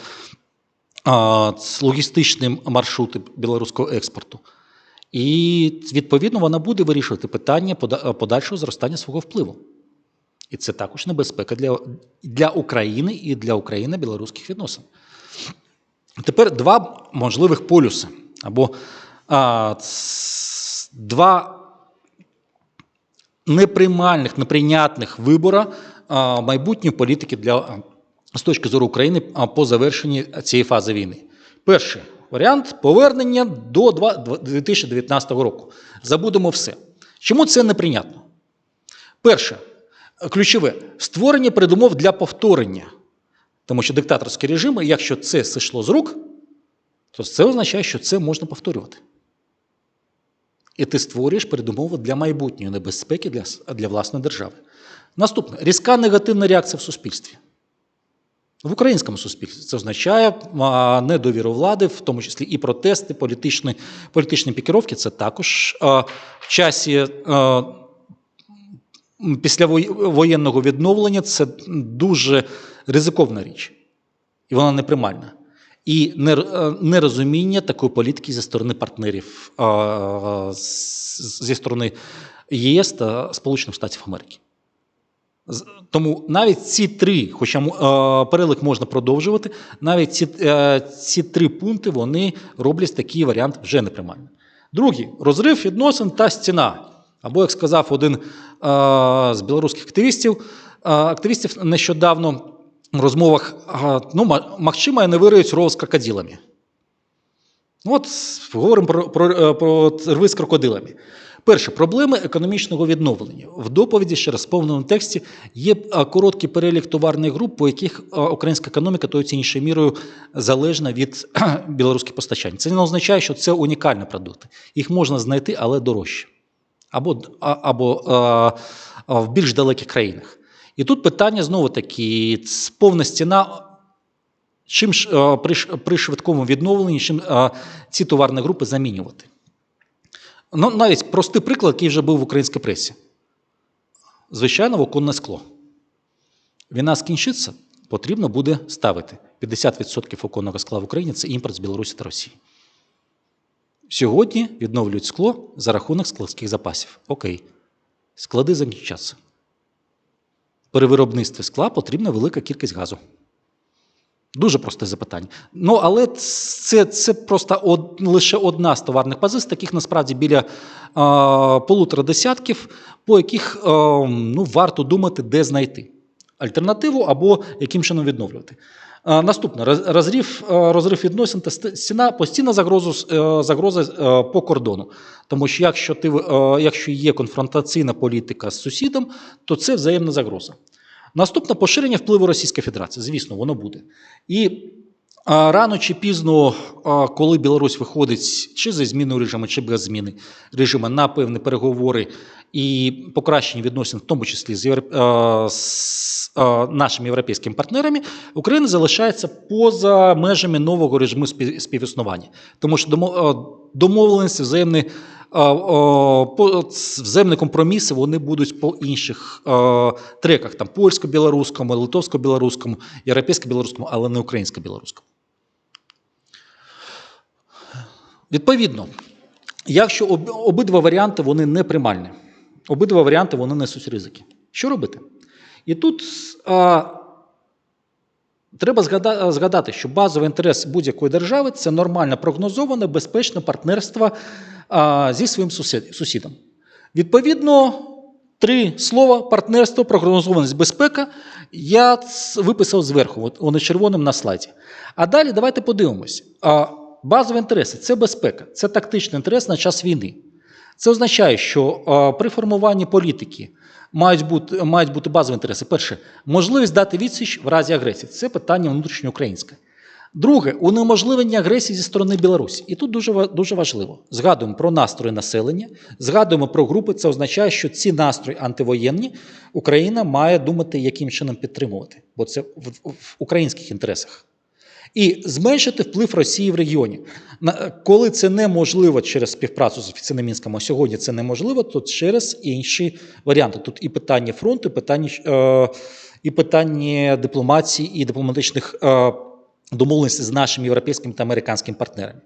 з логістичним маршрутом білоруського експорту. І, відповідно, вона буде вирішувати питання подальшого зростання свого впливу. І це також небезпека для України і для України-білоруських відносин. Тепер два можливих полюси, або два неприймальних, неприйнятних вибора майбутньої політики з точки зору України по завершенні цієї фази війни. Перший варіант – повернення до 2019 року. Забудемо все. Чому це неприйнятно? Перше, ключове – створення передумов для повторення. Тому що диктаторські режими, якщо це зійшло з рук, то це означає, що це можна повторювати. І ти створюєш передумови для майбутньої небезпеки для власної держави. Наступне – різка негативна реакція в суспільстві. В українському суспільстві це означає недовіру влади, в тому числі і протести, політичні пікіровки. Це також в часі післявоєнного відновлення це дуже ризиковна річ. І вона неприймальна. І нерозуміння такої політики зі сторони партнерів, зі сторони ЄС та Сполучених Штатів Америки. Тому навіть ці три, хоча перелік можна продовжувати, навіть ці три пункти, вони роблять такий варіант вже неприймальним. Другий – розрив відносин та стіна. Або, як сказав один з білоруських активістів нещодавно в розмовах, Махчима не вириють ров з крокодилами. От, говоримо про рви з крокодилами. Перше, проблеми економічного відновлення. В доповіді, ще раз, в повному тексті, є короткий перелік товарних груп, по яких українська економіка тою чи іншою мірою залежна від білоруських постачань. Це не означає, що це унікальні продукти. Їх можна знайти, але дорожче. Або в більш далеких країнах. І тут питання, знову-таки, повна стіна, чим при швидкому відновленні, чим ці товарні групи замінювати. Навіть простий приклад, який вже був в українській пресі. Звичайно, оконне скло. Війна скінчиться, потрібно буде ставити 50% оконного скла в Україні – це імпорт з Білорусі та Росії. Сьогодні відновлюють скло за рахунок складських запасів. Окей. Склади закінчаться. При виробництві скла потрібна велика кількість газу. Дуже просте запитання. Але це просто лише одна з товарних позицій, таких насправді біля 1,5 десятків, по яких варто думати, де знайти альтернативу або яким чином відновлювати. Наступне. Розрив відносин та стіна, постійна загроза по кордону. Тому що якщо є конфронтаційна політика з сусідом, то це взаємна загроза. Наступне – поширення впливу Російської Федерації. Звісно, воно буде. І рано чи пізно, коли Білорусь виходить чи зі зміною режиму, чи без зміни режиму на певні переговори і покращення відносин, в тому числі з нашими європейськими партнерами, Україна залишається поза межами нового режиму співіснування. Тому що домовленості, взаємні компроміси, вони будуть по інших треках, там польсько-білоруському, литовсько-білоруському, європейсько-білоруському, але не українсько-білоруському. Відповідно, якщо обидва варіанти вони не приймальні, обидва варіанти вони несуть ризики. Що робити? І тут треба згадати, що базовий інтерес будь-якої держави – це нормально прогнозоване, безпечне партнерство зі своїм сусідом. Відповідно, 3 слова: партнерство, прогнозованість, безпека – я виписав зверху, вони червоним на слайді. А далі давайте подивимось. Базові інтереси – це безпека, це тактичний інтерес на час війни. Це означає, що при формуванні політики мають бути базові інтереси. Перше – можливість дати відсіч в разі агресії. Це питання внутрішньоукраїнське. Друге – унеможливлення агресії зі сторони Білорусі. І тут дуже важливо. Згадуємо про настрої населення, згадуємо про групи. Це означає, що ці настрої антивоєнні Україна має думати, яким чином підтримувати. Бо це в українських інтересах. І зменшити вплив Росії в регіоні. Коли це неможливо через співпрацю з офіційним Мінськом, а сьогодні це неможливо, то через інші варіанти. Тут і питання фронту, і питання дипломатії, і дипломатичних домовленостей з нашими європейськими та американськими партнерами.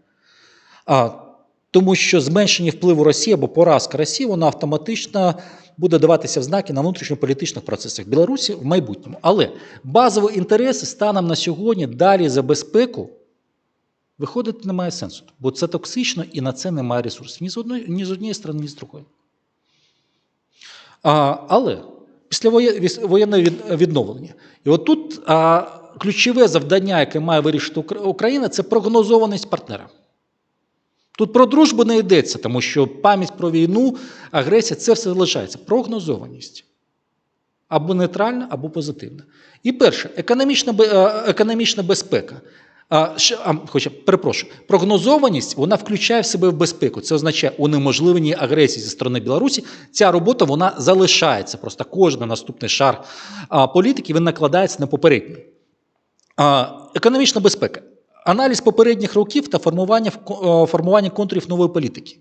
Тому що зменшення впливу Росії або поразка Росії, вона автоматично буде даватися в знаки на внутрішньополітичних процесах Білорусі в майбутньому. Але базові інтереси станом на сьогодні далі за безпеку виходити немає сенсу. Бо це токсично і на це немає ресурсів. Ні з однієї сторони, ні з другої. Але післявоєнне відновлення. І отут ключове завдання, яке має вирішити Україна, це прогнозованість партнера. Тут про дружбу не йдеться, тому що пам'ять про війну, агресія – це все залишається. Прогнозованість. Або нейтральна, або позитивна. І перше, економічна безпека. Прогнозованість, вона включає в себе в безпеку. Це означає унеможливлення агресії зі сторони Білорусі. Ця робота, вона залишається. Просто кожен наступний шар політики, він накладається на попередній. Економічна безпека. Аналіз попередніх років та формування контурів нової політики.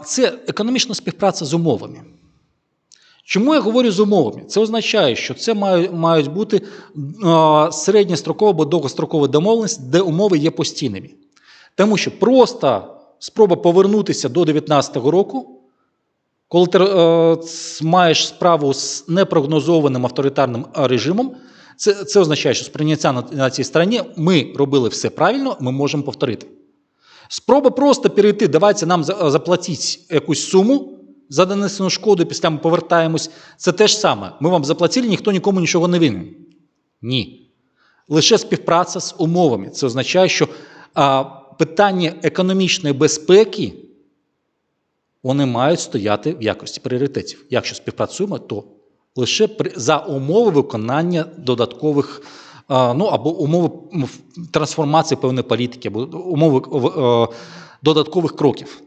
Це економічна співпраця з умовами. Чому я говорю з умовами? Це означає, що це мають бути середньострокові або довгострокові домовленості, де умови є постійними. Тому що просто спроба повернутися до 2019 року, коли ти маєш справу з непрогнозованим авторитарним режимом, це означає, що сприйняття на цій стороні ми робили все правильно, ми можемо повторити. Спроба просто перейти, давайте нам заплатіть якусь суму за нанесену шкоду, після ми повертаємось. Це те ж саме. Ми вам заплатили, ніхто нікому нічого не винен. Ні. Лише співпраця з умовами. Це означає, що питання економічної безпеки, вони мають стояти в якості пріоритетів. Якщо співпрацюємо, то лише за умови виконання додаткових, або умови трансформації певної політики, або умови додаткових кроків.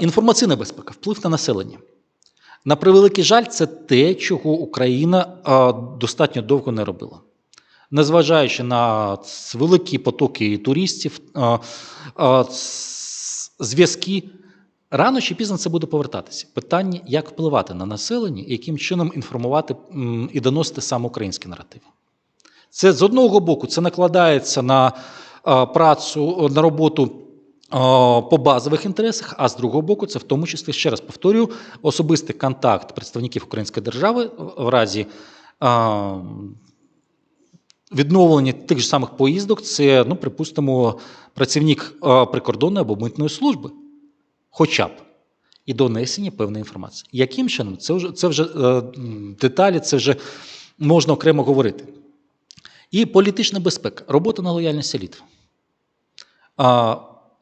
Інформаційна безпека, вплив на населення. На превеликий жаль, це те, чого Україна достатньо довго не робила. Незважаючи на великі потоки туристів, зв'язки, рано чи пізно це буде повертатися. Питання, як впливати на населення, і яким чином інформувати і доносити саме українські наративи. Це, з одного боку, це накладається на працю, на роботу по базових інтересах, а з другого боку, це в тому числі, ще раз повторюю, особистий контакт представників української держави в разі відновлення тих же самих поїздок, це, припустимо, працівник прикордонної або митної служби. Хоча б. І донесення певної інформації. Яким чином? Це вже деталі, це вже можна окремо говорити. І політична безпека. Робота на лояльність еліт.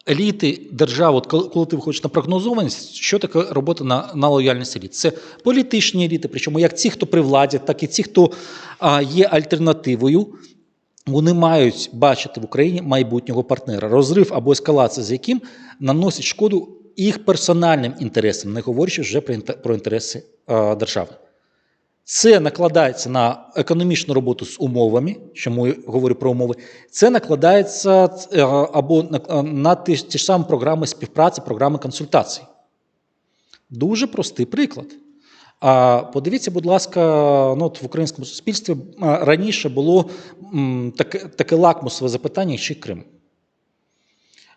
Еліти держави, коли ти виходиш на прогнозованість, що таке робота на лояльність еліт? Це політичні еліти, причому як ті, хто при владі, так і ті, хто є альтернативою, вони мають бачити в Україні майбутнього партнера. Розрив або ескалація з яким наносить шкоду їх персональним інтересам, не говорячи вже про інтереси держави. Це накладається на економічну роботу з умовами, чому я говорю про умови, це накладається або на ті ж самі програми співпраці, програми консультацій. Дуже простий приклад. Подивіться, будь ласка, в українському суспільстві раніше було таке лакмусове запитання, чи Крим.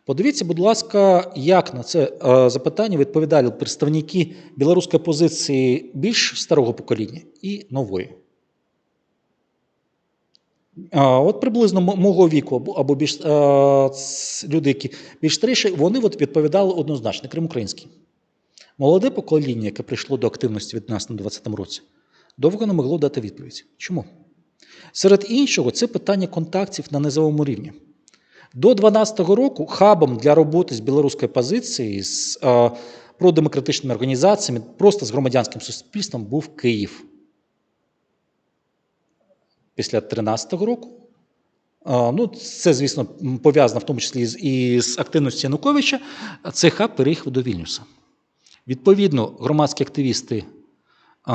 Подивіться, будь ласка, як на це запитання відповідали представники білоруської опозиції більш старого покоління і нової. От приблизно мого віку, або більш, люди, які більш старіші, вони от відповідали однозначно, Крим український. Молоде покоління, яке прийшло до активності від нас на 20-му році, довго не могло дати відповідь. Чому? Серед іншого, це питання контактів на низовому рівні. До 2012 року хабом для роботи з білоруської опозиції, з продемократичними організаціями, просто з громадянським суспільством був Київ. Після 2013 року, це, звісно, пов'язано в тому числі і з активністю Януковича, цей хаб переїхав до Вільнюса. Відповідно, громадські активісти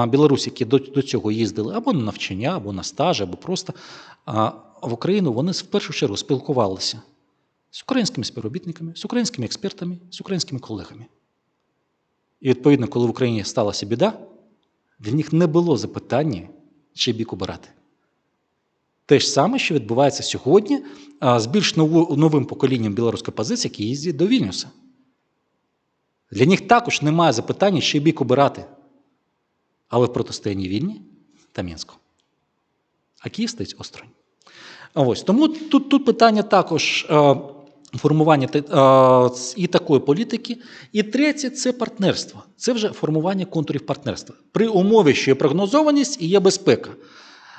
Білорусі, які до цього їздили або на навчання, або на стаж, або просто в Україну, вони в першу чергу спілкувалися з українськими співробітниками, з українськими експертами, з українськими колегами. І відповідно, коли в Україні сталася біда, в них не було запитання, чий бік обирати. Те ж саме, що відбувається сьогодні з більш новим поколінням білоруської опозиції, які їздять до Вільнюса. Для них також немає запитання, чий бік обирати. Але в протистоянні Вільні та Мінську. А Київ стоїть осторонь. Тому тут питання також формування і такої політики. І третє – це партнерство. Це вже формування контурів партнерства. При умові, що є прогнозованість і є безпека.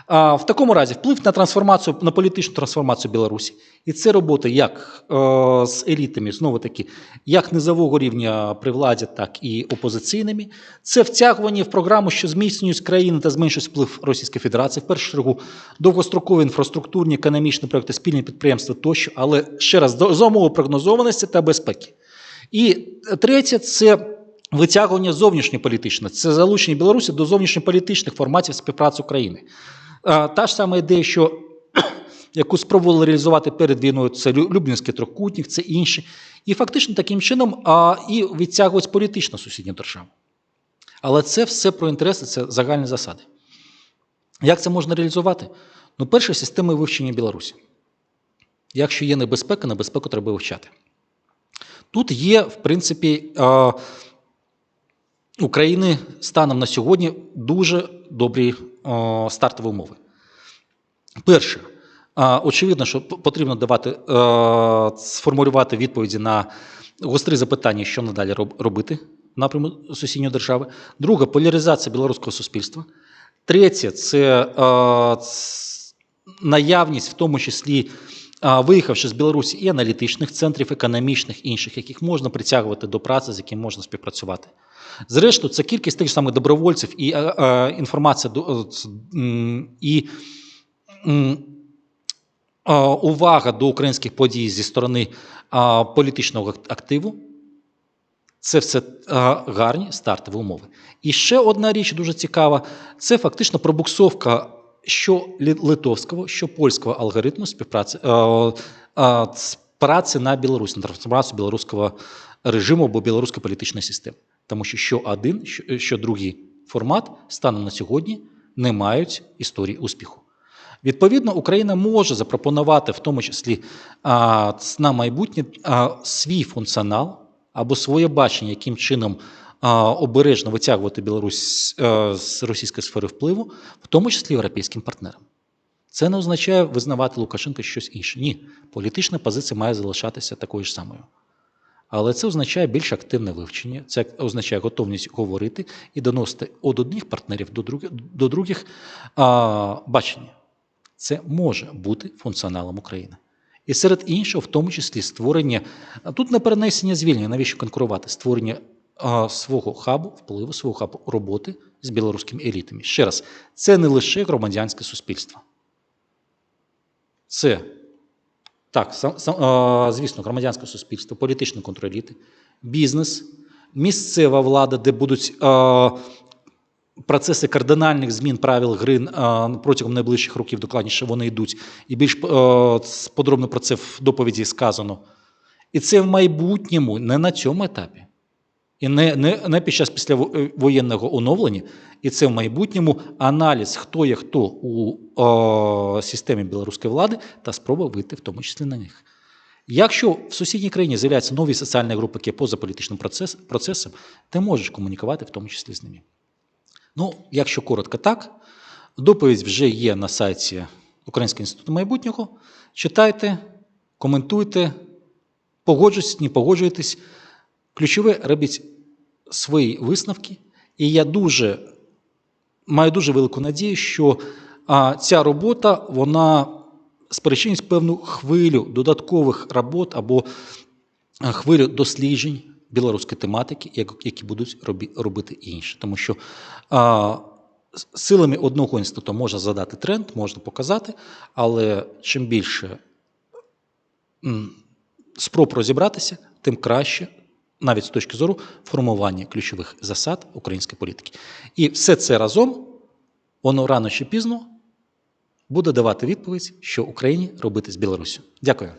В такому разі вплив на трансформацію, на політичну трансформацію Білорусі. І це робота як з елітами, знову-таки, як низового рівня при владі, так і опозиційними. Це втягування в програму, що зміцнюють країни та зменшують вплив Російської Федерації. В першу чергу довгострокові інфраструктурні, економічні проекти, спільні підприємства тощо. Але, ще раз, за умови прогнозованості та безпеки. І третє – це витягування зовнішньополітичне. Це залучення Білорусі до зовнішньополітичних форматів співпраці України. Та ж сама ідея, що яку спробували реалізувати перед війною, це Люблінський трикутник, це інші. І фактично таким чином і відтягують політично сусідню державу. Але це все про інтереси, це загальні засади. Як це можна реалізувати? Перше – системи вивчення Білорусі. Якщо є небезпека, небезпеку треба вивчати. Тут є, в принципі, України станом на сьогодні дуже добрі стартові умови. Перше, очевидно, що потрібно сформулювати відповіді на гострі запитання, що надалі робити в напрямку сусідньої держави. Друге – поляризація білоруського суспільства. Третє – це наявність, в тому числі, виїхавши з Білорусі, і аналітичних центрів, економічних, інших, яких можна притягувати до праці, з якими можна співпрацювати. Зрештою, це кількість тих самих добровольців і інформація і увага до українських подій зі сторони політичного активу. Це все гарні стартові умови. І ще одна річ дуже цікава – це фактично пробуксовка що литовського, що польського алгоритму співпраці, праці на Білорусі, на трансформацію білоруського режиму або білоруської політичної системи. Тому що один, що другий формат станом на сьогодні не мають історії успіху. Відповідно, Україна може запропонувати, в тому числі на майбутнє, свій функціонал або своє бачення, яким чином обережно витягувати Білорусь з російської сфери впливу, в тому числі європейським партнерам. Це не означає визнавати Лукашенка щось інше. Ні, політична позиція має залишатися такою ж самою. Але це означає більш активне вивчення, це означає готовність говорити і доносити від одних партнерів до других бачення. Це може бути функціоналом України. І серед іншого, в тому числі, створення, тут не перенесення звільнення, навіщо конкурувати, створення свого хабу, впливу, свого хабу роботи з білоруськими елітами. Ще раз, це не лише громадянське суспільство. Це, так, звісно, громадянське суспільство, політичні контреліти, бізнес, місцева влада, де будуть процеси кардинальних змін правил гри протягом найближчих років, докладніше вони йдуть. І більш подробно про це в доповіді сказано. І це в майбутньому, не на цьому етапі. І не під час післявоєнного оновлення, і це в майбутньому аналіз, хто є хто у системі білоруської влади, та спроба вийти в тому числі на них. Якщо в сусідній країні з'являються нові соціальні групи, які поза політичним процесом, ти можеш комунікувати в тому числі з ними. Ну, якщо коротко так, доповідь вже є на сайті Українського інституту майбутнього. Читайте, коментуйте, погоджуйтесь, не погоджуйтесь. Ключове, робіть свої висновки. І я маю дуже велику надію, що ця робота, вона спричинить певну хвилю додаткових робот або хвилю досліджень білоруської тематики, які будуть робити інші. Тому що силами одного інституту можна задати тренд, можна показати, але чим більше спроб розібратися, тим краще, навіть з точки зору формування ключових засад української політики. І все це разом, воно рано чи пізно буде давати відповідь, що Україні робити з Білоруссю. Дякую.